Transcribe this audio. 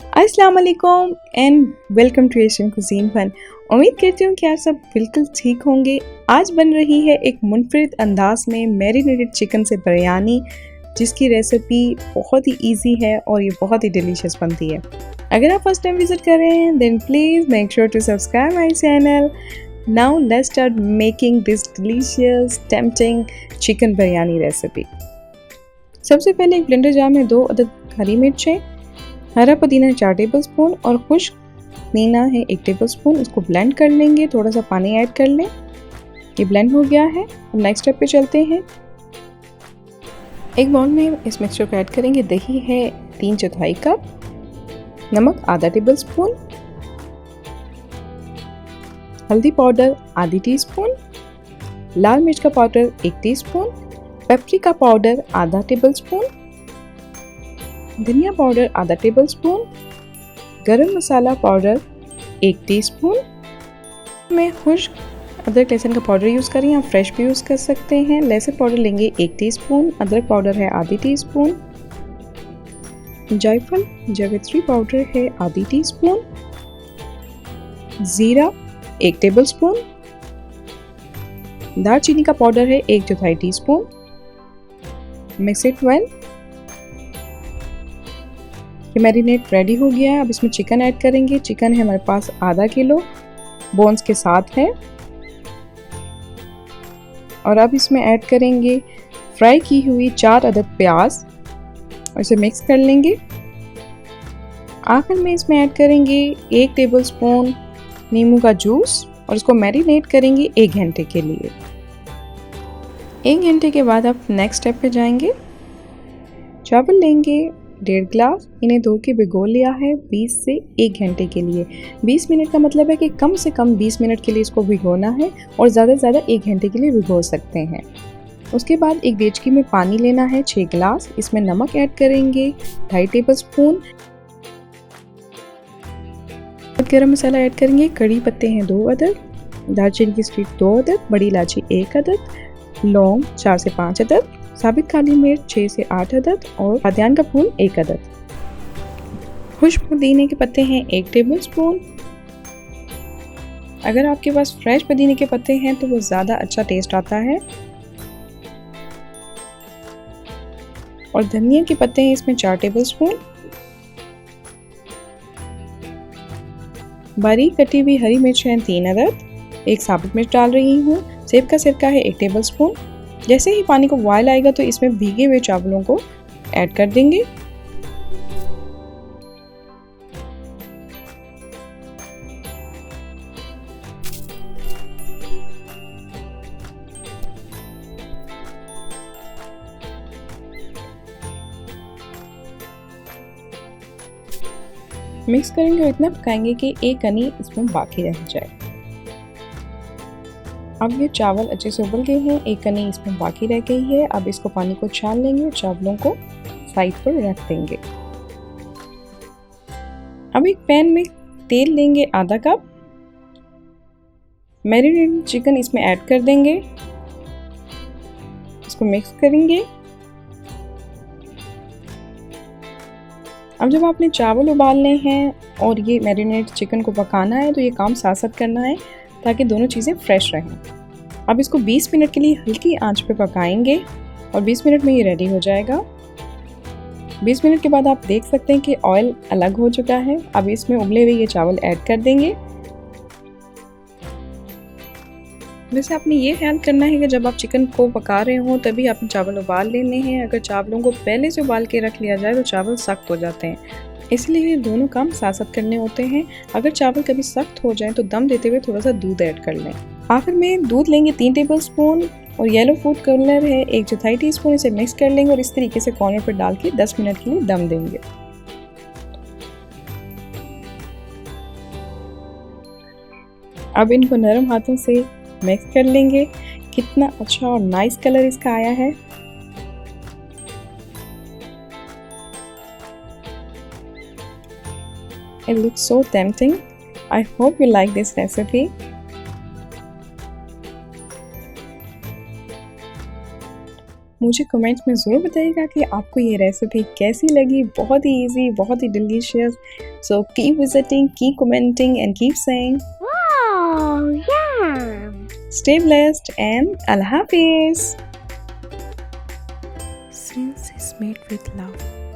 अस्सलाम वालेकुम and welcome to Asian cuisine fun. उम्मीद करती हूँ कि आप सब बिल्कुल ठीक होंगे। आज बन रही है एक मुनफरिद अंदाज में मैरिनेटेड चिकन से बिरयानी, जिसकी रेसिपी बहुत ही इजी है और ये बहुत ही डिलीशियस बनती है। अगर आप फर्स्ट टाइम विजिट कर रहे हैं then please make sure to subscribe my channel. Now let's start making this delicious tempting chicken biryani recipe. सबसे पहले एक ब्लेंडर जार में 2 अदद हरी मिर्चें, हरा पुदीना 4 टेबलस्पून और खुश्क पुदीना है 1 टेबलस्पून। इसको ब्लेंड कर लेंगे, थोड़ा सा पानी ऐड कर लें। ये ब्लेंड हो गया है। अब नेक्स्ट स्टेप पे चलते हैं। एक बाउल में इस मिक्सचर को ऐड करेंगे। दही है 3/4 कप, नमक आधा टेबलस्पून, हल्दी पाउडर आधी टीस्पून, लाल मिर्च का पाउडर 1 टीस्पून, पेपरिका पाउडर आधा टेबलस्पून, धनिया पाउडर आधा टेबलस्पून, गरम मसाला पाउडर 1 टीस्पून। मैं खुश्क अदरक लहसुन का पाउडर यूज़ करें, आप फ्रेश भी यूज़ कर सकते हैं। लहसुन पाउडर लेंगे 1 टीस्पून, अदरक पाउडर है आधी टीस्पून, जायफल जावित्री पाउडर है आधी टीस्पून, ज़ीरा 1 टेबलस्पून, दालचीनी का पाउडर है 1/4 टीस्पून। Mix it well. ये मैरिनेट रेडी हो गया है। अब इसमें चिकन ऐड करेंगे। चिकन है हमारे पास आधा किलो, बोन्स के साथ है। और अब इसमें ऐड करेंगे फ्राई की हुई 4 अदद प्याज और इसे मिक्स कर लेंगे। आखिर में इसमें ऐड करेंगे 1 टेबलस्पून नींबू का जूस और इसको मैरिनेट करेंगे 1 घंटे के लिए। 1 घंटे के बाद आप नेक्स्ट स्टेप पे जाएंगे। चावल लेंगे 1.5 गिलास, इन्हें धो के भिगो लिया है 20 से 1 घंटे के लिए। 20 मिनट का मतलब है कि कम से कम 20 मिनट के लिए इसको भिगोना है और ज़्यादा से ज़्यादा 1 घंटे के लिए भिगो सकते हैं। उसके बाद एक देचकी में पानी लेना है 6 गिलास। इसमें नमक ऐड करेंगे 2.5 टेबलस्पून, गरम मसाला ऐड करेंगे। कड़ी पत्ते हैं 2 अदद, दालचीनी की स्टिक 2 अदद, बड़ी इलायची 1 अदद, लौंग 4 से 5 अदद, साबित काली मिर्च 6 से 8 अदद और बादियान का फूल 1 अदद। खुश्क पुदीने के पत्ते हैं 1 टेबलस्पून। अगर आपके पास फ्रेश पुदीने के पत्ते हैं तो वो ज़्यादा अच्छा टेस्ट आता है। और धनिया के पत्ते हैं इसमें 4 टेबलस्पून। बारीक कटी हुई हरी मिर्च हैं 3 अदद, एक साबित मिर्च डाल रही हूँ। सेब का सिरका है 1 टेबलस्पून। जैसे ही पानी को बॉयल आएगा तो इसमें भीगे हुए चावलों को ऐड कर देंगे। मिक्स करेंगे और इतना पकाएंगे कि एक कनी इसमें बाकी रह जाए। अब ये चावल अच्छे से उबल गए हैं, एक कनी इसमें बाकी रह गई है। अब इसको पानी को छान लेंगे और चावलों को साइड पर रख देंगे। अब एक पैन में तेल लेंगे आधा कप, मैरिनेटेड चिकन इसमें ऐड कर देंगे, इसको मिक्स करेंगे। अब जब आपने चावल उबालने हैं और ये मैरिनेटेड चिकन को पकाना है तो ये काम साथ साथ करना है ताकि दोनों चीज़ें फ्रेश रहें। अब इसको 20 मिनट के लिए हल्की आंच पे पकाएंगे और 20 मिनट में ये रेडी हो जाएगा। 20 मिनट के बाद आप देख सकते हैं कि ऑयल अलग हो चुका है। अब इसमें उबले हुए ये चावल ऐड कर देंगे। वैसे आपने ये ख्याल करना है कि जब आप चिकन को पका रहे हो तभी आपने चावल उबाल लेने हैं। अगर चावलों को पहले से उबाल के रख लिया जाए तो चावल सख्त हो जाते हैं, इसलिए ये दोनों काम साथ साथ करने होते हैं। अगर चावल कभी सख्त हो जाए तो दम देते हुए थोड़ा सा दूध ऐड कर लें। आखिर में दूध लेंगे 3 टेबलस्पून और येलो फूड कलर है 1/4 टीस्पून। इसे मिक्स कर लेंगे और इस तरीके से कॉर्नर पर डाल के 10 मिनट के लिए दम देंगे। अब इनको नरम हाथों से मिक्स कर लेंगे। कितना अच्छा और नाइस कलर इसका आया है। It looks so tempting. I hope you like this recipe. मुझे कमेंट्स में ज़रूर बताइएगा कि आपको ये रेसिपी कैसी लगी। बहुत ही ईजी, बहुत ही delicious. So keep visiting, keep commenting and keep saying Wow, yeah. stay blessed and Allah Hafiz. Since is made with love.